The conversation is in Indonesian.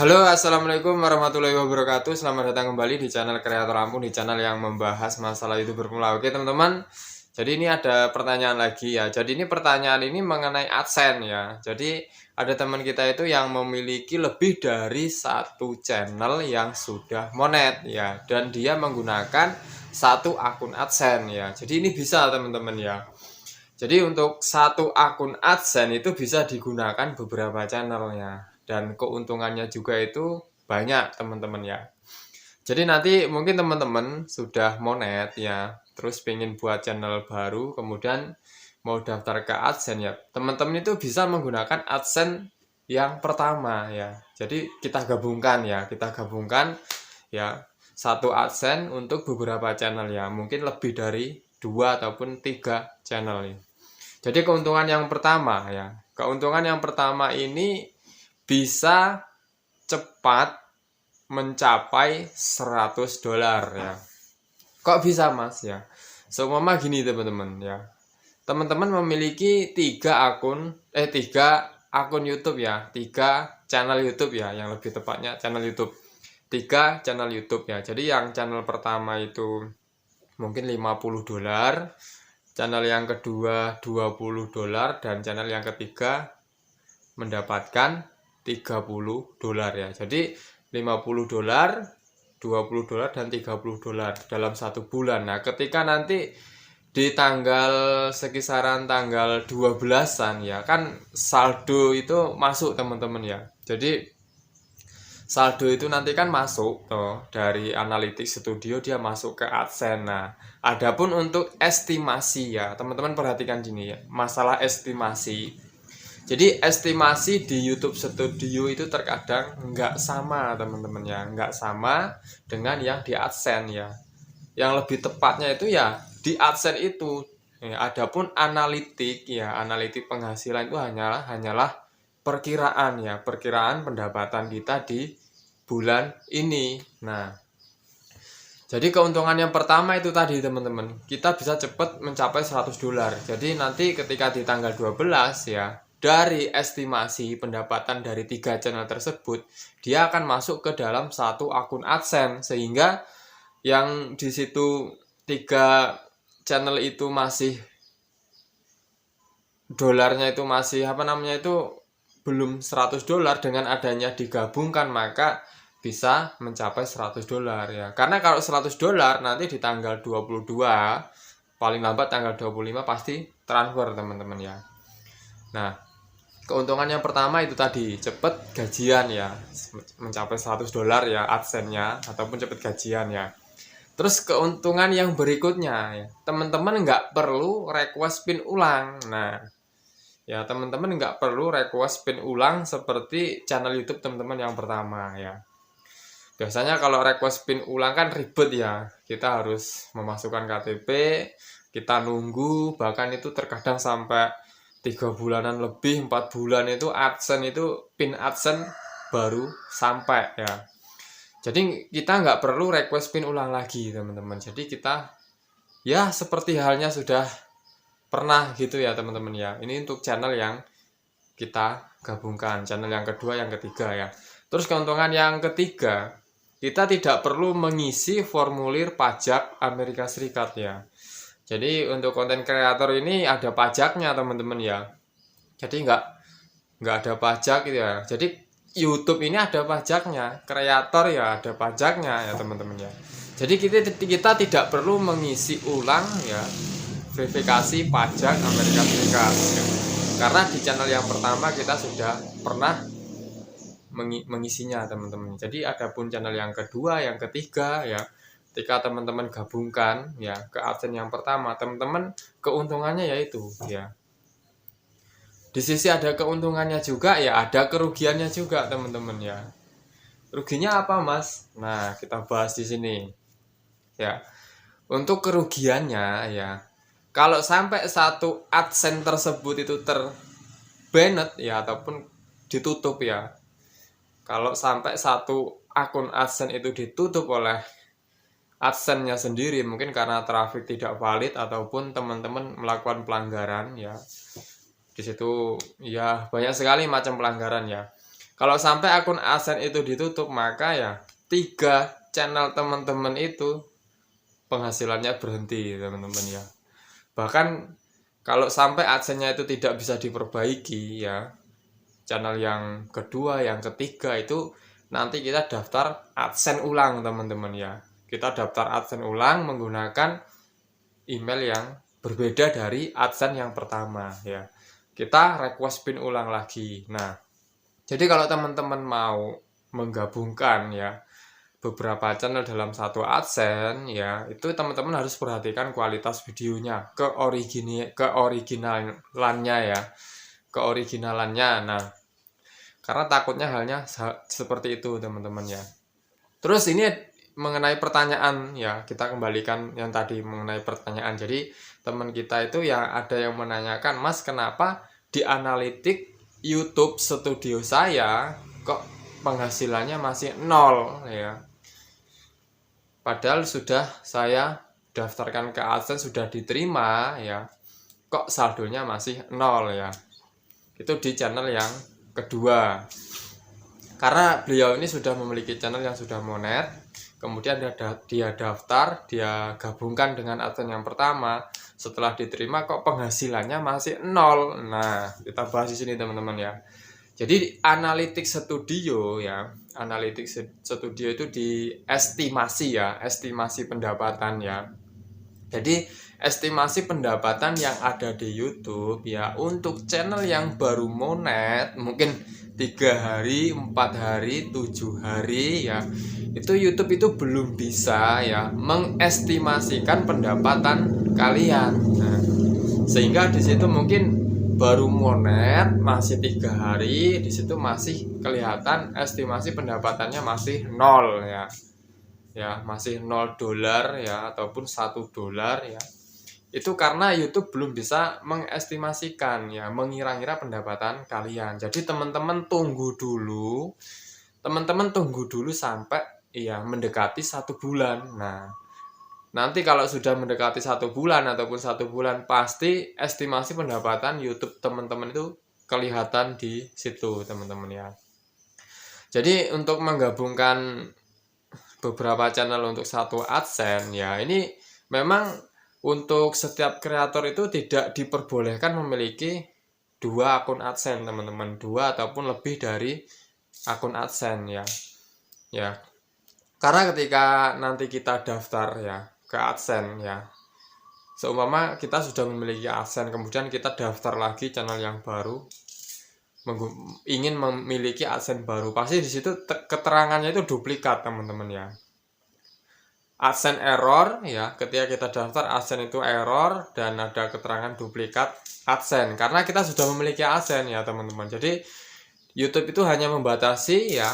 Halo, assalamualaikum warahmatullahi wabarakatuh. Selamat datang kembali di channel Kreator Lampung, di channel yang membahas masalah YouTube bermula. Oke, teman-teman. Jadi ini ada pertanyaan lagi ya. Jadi ini pertanyaan ini mengenai AdSense ya. Jadi ada teman kita itu yang memiliki lebih dari satu channel yang sudah monet ya, dan dia menggunakan satu akun AdSense ya. Jadi ini bisa teman-teman ya. Jadi untuk satu akun AdSense itu bisa digunakan beberapa channelnya, dan keuntungannya juga itu banyak teman-teman ya. Jadi nanti mungkin teman-teman sudah monet ya, terus pengen buat channel baru, kemudian mau daftar ke AdSense ya, teman-teman itu bisa menggunakan AdSense yang pertama ya. Jadi kita gabungkan ya, satu AdSense untuk beberapa channel ya, mungkin lebih dari 2 ataupun 3 channel ya. Jadi keuntungan yang pertama ya, keuntungan yang pertama ini bisa cepat mencapai $100 ya. Kok bisa Mas ya? Seumpama gini teman-teman ya. Teman-teman memiliki 3 akun YouTube ya, 3 channel YouTube ya, yang lebih tepatnya channel YouTube. 3 channel YouTube ya. Jadi yang channel pertama itu mungkin $50, channel yang kedua $20, dan channel yang ketiga mendapatkan $30 ya. Jadi $50, $20 dan $30 dalam 1 bulan. Nah, ketika nanti di sekisaran tanggal 12-an ya, kan saldo itu masuk teman-teman ya. Jadi saldo itu nanti kan masuk toh dari Analytics Studio, dia masuk ke AdSense. Nah, adapun untuk estimasi ya, teman-teman perhatikan gini ya, masalah estimasi. Jadi estimasi di YouTube Studio itu terkadang nggak sama teman-teman ya, nggak sama dengan yang di AdSense ya. Yang lebih tepatnya itu ya di AdSense itu. Ya, adapun analitik ya, analitik penghasilan itu hanyalah perkiraan ya, perkiraan pendapatan kita di bulan ini. Nah, jadi keuntungan yang pertama itu tadi teman-teman, kita bisa cepat mencapai $100. Jadi nanti ketika di tanggal 12 ya, dari estimasi pendapatan dari 3 channel tersebut, dia akan masuk ke dalam satu akun AdSense, sehingga yang di situ 3 channel itu masih dolarnya itu masih belum $100, dengan adanya digabungkan maka bisa mencapai $100 ya. Karena kalau $100 nanti di tanggal 22, paling lambat tanggal 25 pasti transfer teman-teman ya. Nah, keuntungan yang pertama itu tadi, cepet gajian ya, mencapai $100 ya AdSense-nya, ataupun cepet gajian ya. Terus keuntungan yang berikutnya ya, teman-teman nggak perlu request pin ulang. Nah ya, teman-teman nggak perlu request pin ulang seperti channel YouTube teman-teman yang pertama ya. Biasanya kalau request pin ulang kan ribet ya, kita harus memasukkan KTP, kita nunggu, bahkan itu terkadang sampai 3 bulanan lebih, 4 bulan itu AdSense itu pin AdSense baru sampai ya. Jadi kita nggak perlu request pin ulang lagi teman-teman. Jadi kita ya seperti halnya sudah pernah gitu ya teman-teman ya. Ini untuk channel yang kita gabungkan, channel yang kedua, yang ketiga ya. Terus keuntungan yang ketiga, kita tidak perlu mengisi formulir pajak Amerika Serikat ya. Jadi untuk konten kreator ini ada pajaknya teman-teman ya. Jadi nggak ada pajak gitu ya. Jadi YouTube ini ada pajaknya, kreator ya ada pajaknya ya teman-teman ya. Jadi kita tidak perlu mengisi ulang ya verifikasi pajak Amerika Serikat ya. Karena di channel yang pertama kita sudah pernah mengisinya teman-teman. Jadi adapun channel yang kedua, yang ketiga ya, ketika teman-teman gabungkan ya ke AdSense yang pertama, teman-teman keuntungannya yaitu ya, di sisi ada keuntungannya juga ya, ada kerugiannya juga teman-teman ya. Ruginya apa Mas? Nah, kita bahas di sini ya. Untuk kerugiannya ya, kalau sampai satu AdSense tersebut itu terbanned ya, ataupun ditutup ya, kalau sampai satu akun AdSense itu ditutup oleh AdSense-nya sendiri, mungkin karena traffic tidak valid ataupun teman-teman melakukan pelanggaran ya, di situ ya banyak sekali macam pelanggaran ya. Kalau sampai akun AdSense itu ditutup, maka ya 3 channel teman-teman itu penghasilannya berhenti teman-teman ya. Bahkan kalau sampai AdSense-nya itu tidak bisa diperbaiki ya, channel yang kedua, yang ketiga itu nanti kita daftar AdSense ulang teman-teman ya. Kita daftar AdSense ulang menggunakan email yang berbeda dari AdSense yang pertama ya. Kita request PIN ulang lagi. Nah, jadi kalau teman-teman mau menggabungkan ya beberapa channel dalam satu AdSense ya, itu teman-teman harus perhatikan kualitas videonya, keoriginalannya ya, keoriginalannya. Nah, karena takutnya halnya seperti itu teman-teman ya. Terus ini mengenai pertanyaan ya, kita kembalikan yang tadi mengenai pertanyaan. Jadi teman kita itu yang ada yang menanyakan, Mas kenapa di analitik YouTube studio saya kok penghasilannya masih 0 ya, padahal sudah saya daftarkan ke AdSense, sudah diterima ya, kok saldonya masih 0 ya. Itu di channel yang kedua, karena beliau ini sudah memiliki channel yang sudah monet, kemudian dia daftar, dia gabungkan dengan AdSense yang pertama, setelah diterima kok penghasilannya masih 0. Nah, kita bahas di sini teman-teman ya. Jadi analitik studio ya, analitik studio itu diestimasi ya, estimasi pendapatan ya. Jadi estimasi pendapatan yang ada di YouTube ya untuk channel yang baru monet, mungkin 3 hari, 4 hari, 7 hari ya, itu YouTube itu belum bisa ya mengestimasikan pendapatan kalian. Nah, sehingga di situ mungkin baru monet masih 3 hari, di situ masih kelihatan estimasi pendapatannya masih 0 ya. Ya, masih $0 ya ataupun $1 ya. Itu karena YouTube belum bisa mengestimasikan ya, mengira-ngira pendapatan kalian. Jadi teman-teman tunggu dulu. Teman-teman tunggu dulu sampai ya mendekati 1 bulan. Nah, nanti kalau sudah mendekati 1 bulan ataupun 1 bulan, pasti estimasi pendapatan YouTube teman-teman itu kelihatan di situ teman-teman ya. Jadi untuk menggabungkan beberapa channel untuk satu AdSense ya, ini memang untuk setiap kreator itu tidak diperbolehkan memiliki 2 akun AdSense teman-teman, 2 ataupun lebih dari akun AdSense ya. Ya, karena ketika nanti kita daftar ya ke AdSense ya, seumpama kita sudah memiliki AdSense, kemudian kita daftar lagi channel yang baru, ingin memiliki AdSense baru, pasti di situ keterangannya itu duplikat teman-teman ya. AdSense error ya, ketika kita daftar AdSense itu error dan ada keterangan duplikat AdSense karena kita sudah memiliki AdSense ya teman-teman. Jadi YouTube itu hanya membatasi ya